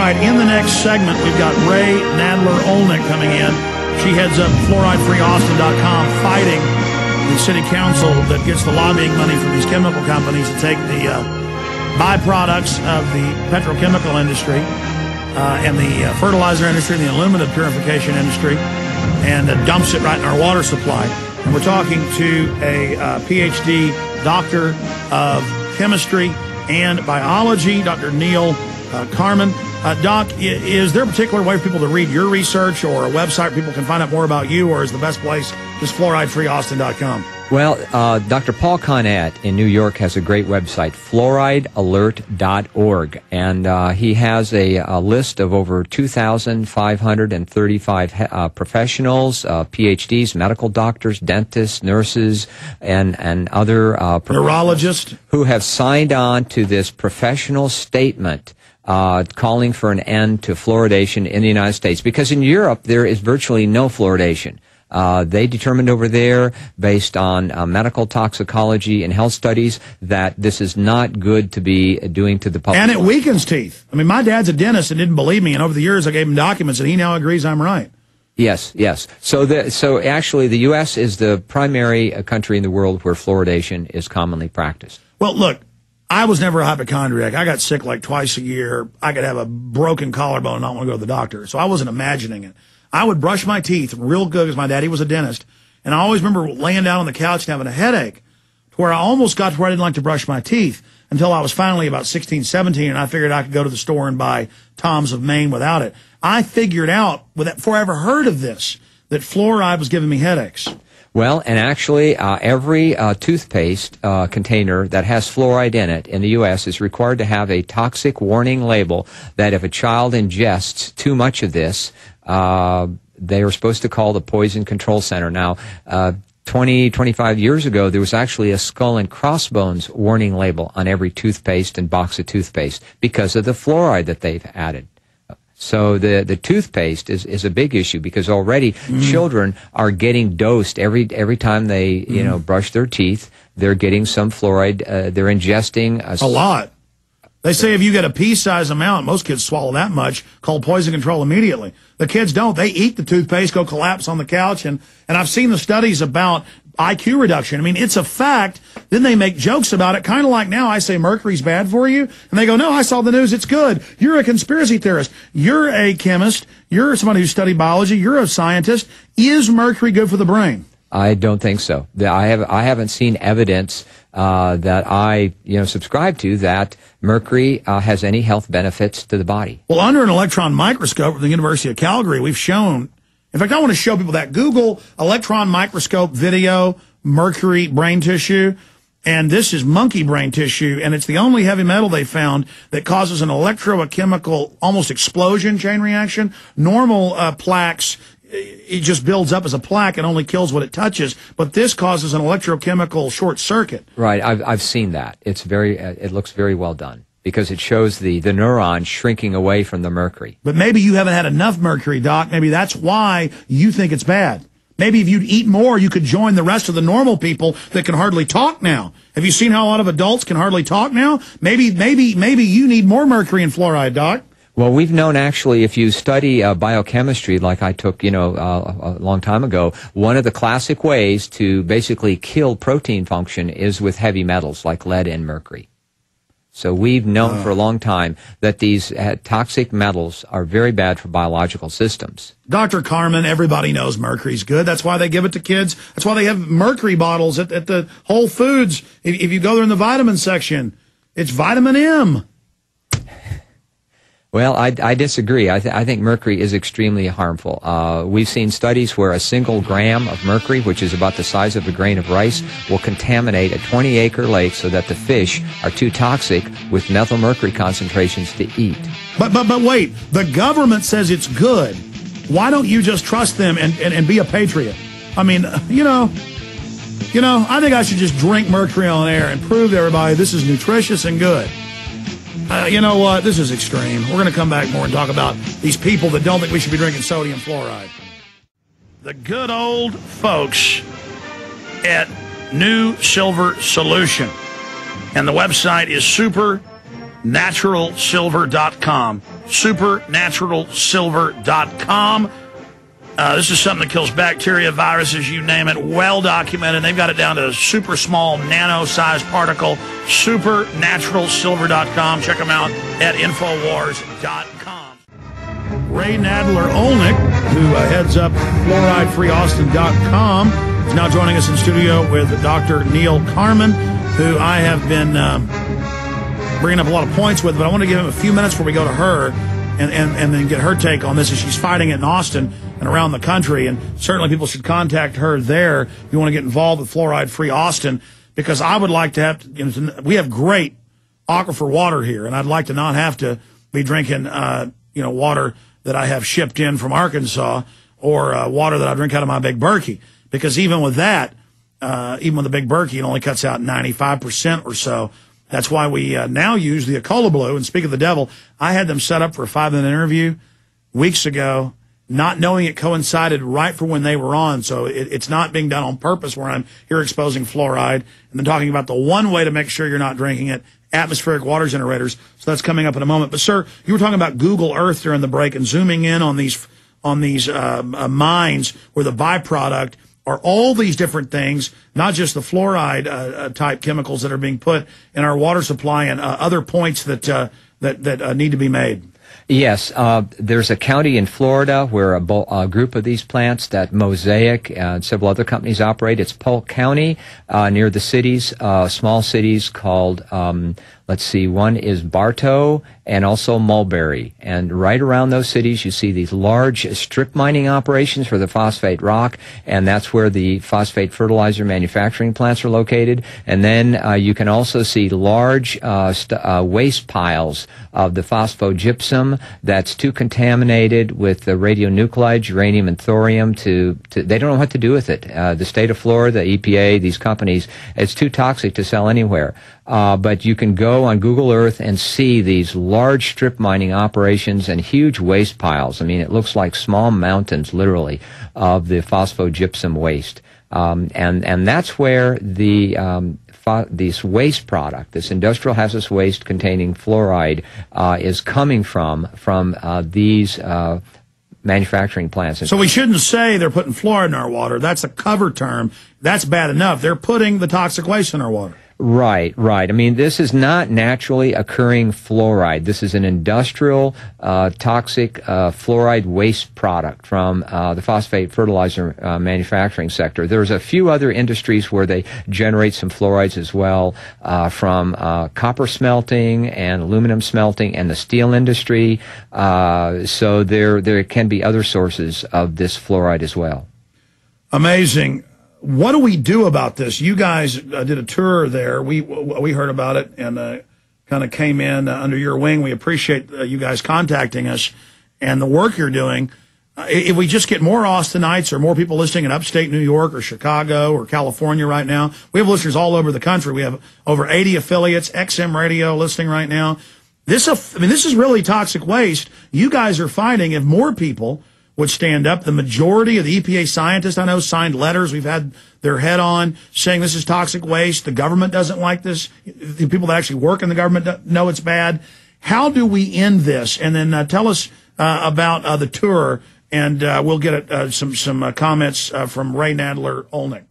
right, in the next segment, we've got Ray Nadler-Olnick coming in. She heads up fluoridefreeaustin.com, fighting the city council that gets the lobbying money from these chemical companies to take the byproducts of the petrochemical industry and the fertilizer industry and the aluminum purification industry and dumps it right in our water supply. And we're talking to a PhD doctor of chemistry and biology, Dr. Neil Carman. Doc, is there a particular way for people to read your research or a website people can find out more about you, or is the best place just fluoridefreeaustin.com? Well, Dr. Paul Conant in New York has a great website, fluoridealert.org, and he has a list of over 2,535 professionals, PhDs, medical doctors, dentists, nurses, and other neurologists who have signed on to this professional statement calling for an end to fluoridation in the United States. Because in Europe, there is virtually no fluoridation. They determined over there, based on medical toxicology and health studies, that this is not good to be doing to the public. And it weakens teeth. I mean, my dad's a dentist and didn't believe me, and over the years I gave him documents, and he now agrees I'm right. Yes, yes. So actually, the U.S. is the primary country in the world where fluoridation is commonly practiced. Well, look, I was never a hypochondriac. I got sick like twice a year. I could have a broken collarbone and not want to go to the doctor, so I wasn't imagining it. I would brush my teeth real good because my daddy was a dentist, and I always remember laying down on the couch and having a headache to where I almost got to where I didn't like to brush my teeth until I was finally about 16, 17, and I figured I could go to the store and buy Tom's of Maine without it. I figured out, before I ever heard of this, that fluoride was giving me headaches. Well, and actually, every toothpaste container that has fluoride in it in the U.S. is required to have a toxic warning label that if a child ingests too much of this, they are supposed to call the Poison Control Center. Now, 25 years ago, there was actually a skull and crossbones warning label on every toothpaste and box of toothpaste because of the fluoride that they've added. So the toothpaste is a big issue because already children are getting dosed every time they brush their teeth. They're getting some fluoride. They're ingesting a lot. They say if you get a pea-sized amount, most kids swallow that much, called poison control immediately. The kids don't. They eat the toothpaste, go collapse on the couch, and I've seen the studies about IQ reduction. I mean, it's a fact. Then they make jokes about it, kind of like now I say mercury's bad for you, and they go, no, I saw the news, it's good. You're a conspiracy theorist. You're a chemist. You're somebody who studied biology. You're a scientist. Is mercury good for the brain? I don't think so. I haven't seen evidence that I subscribe to that mercury has any health benefits to the body. Well, under an electron microscope at the University of Calgary, we've shown. In fact, I want to show people that. Google electron microscope video, mercury brain tissue, and this is monkey brain tissue, and it's the only heavy metal they found that causes an electrochemical almost explosion chain reaction. Normal plaques, it just builds up as a plaque and only kills what it touches, but this causes an electrochemical short circuit. Right, I've seen that. It's it looks very well done, because it shows the neuron shrinking away from the mercury. But maybe you haven't had enough mercury, Doc. Maybe that's why you think it's bad. Maybe if you'd eat more, you could join the rest of the normal people that can hardly talk now. Have you seen how a lot of adults can hardly talk now? Maybe you need more mercury and fluoride, Doc. Well, we've known actually, if you study biochemistry like I took, a long time ago, one of the classic ways to basically kill protein function is with heavy metals like lead and mercury. So we've known for a long time that these toxic metals are very bad for biological systems. Dr. Carman, everybody knows mercury's good. That's why they give it to kids. That's why they have mercury bottles at the Whole Foods. If you go there in the vitamin section, it's vitamin M. Well, I disagree. I think mercury is extremely harmful. We've seen studies where a single gram of mercury, which is about the size of a grain of rice, will contaminate a 20-acre lake so that the fish are too toxic with methylmercury concentrations to eat. But wait, the government says it's good. Why don't you just trust them and be a patriot? I mean, I think I should just drink mercury on air and prove to everybody this is nutritious and good. You know what? This is extreme. We're going to come back more and talk about these people that don't think we should be drinking sodium fluoride. The good old folks at New Silver Solution. And the website is supernaturalsilver.com. supernaturalsilver.com. This is something that kills bacteria, viruses, you name it, well documented. They've got it down to a super small nano-sized particle. Supernaturalsilver.com. Check them out at Infowars.com. Ray Nadler-Olnick, who heads up FluorideFreeAustin.com, is now joining us in studio with Dr. Neil Carman, who I have been bringing up a lot of points with, but I want to give him a few minutes before we go to her and then get her take on this as she's fighting it in Austin and around the country. And certainly people should contact her there if you want to get involved with Fluoride Free Austin, because I would like to have, we have great aquifer water here, and I'd like to not have to be drinking, water that I have shipped in from Arkansas, or water that I drink out of my Big Berkey. Because even with that, even with the Big Berkey, it only cuts out 95% or so. That's why we now use the Ecola Blue. And speak of the devil, I had them set up for a 5-minute interview weeks ago, not knowing it coincided right for when they were on. So it's not being done on purpose, where I'm here exposing fluoride and then talking about the one way to make sure you're not drinking it, atmospheric water generators. So that's coming up in a moment. But, sir, you were talking about Google Earth during the break and zooming in on these mines where the byproduct are all these different things, not just the fluoride type chemicals that are being put in our water supply, and other points that need to be made. Yes, there's a county in Florida where a group of these plants that Mosaic and several other companies operate. It's Polk County, near the cities, small cities called, one is Bartow and also Mulberry. And right around those cities, you see these large strip mining operations for the phosphate rock, and that's where the phosphate fertilizer manufacturing plants are located. And then you can also see large waste piles of the phosphogypsum that's too contaminated with the radionuclides, uranium and thorium, they don't know what to do with it. The state of Florida, the EPA, these companies, it's too toxic to sell anywhere. But you can go on Google Earth and see these large strip mining operations and huge waste piles. I mean, it looks like small mountains, literally, of the phosphogypsum waste. And that's where this waste product, this industrial hazardous waste containing fluoride, is coming from these manufacturing plants. So we shouldn't say they're putting fluoride in our water. That's a cover term. That's bad enough. They're putting the toxic waste in our water. Right. I mean, this is not naturally occurring fluoride. This is an industrial toxic fluoride waste product from the phosphate fertilizer manufacturing sector. There's a few other industries where they generate some fluorides as well, from copper smelting and aluminum smelting and the steel industry. So there can be other sources of this fluoride as well. Amazing. What do we do about this? You guys did a tour there. We heard about it and kind of came in under your wing. We appreciate you guys contacting us and the work you're doing. If we just get more Austinites or more people listening in upstate New York or Chicago or California right now, we have listeners all over the country. We have over 80 affiliates, XM Radio listening right now. This is really toxic waste. You guys are fighting. If more people would stand up, the majority of the EPA scientists I know signed letters. We've had their head on saying this is toxic waste. The government doesn't like this. The people that actually work in the government know it's bad. How do we end this? And then tell us about the tour, and we'll get some comments from Ray Nadler-Olnick.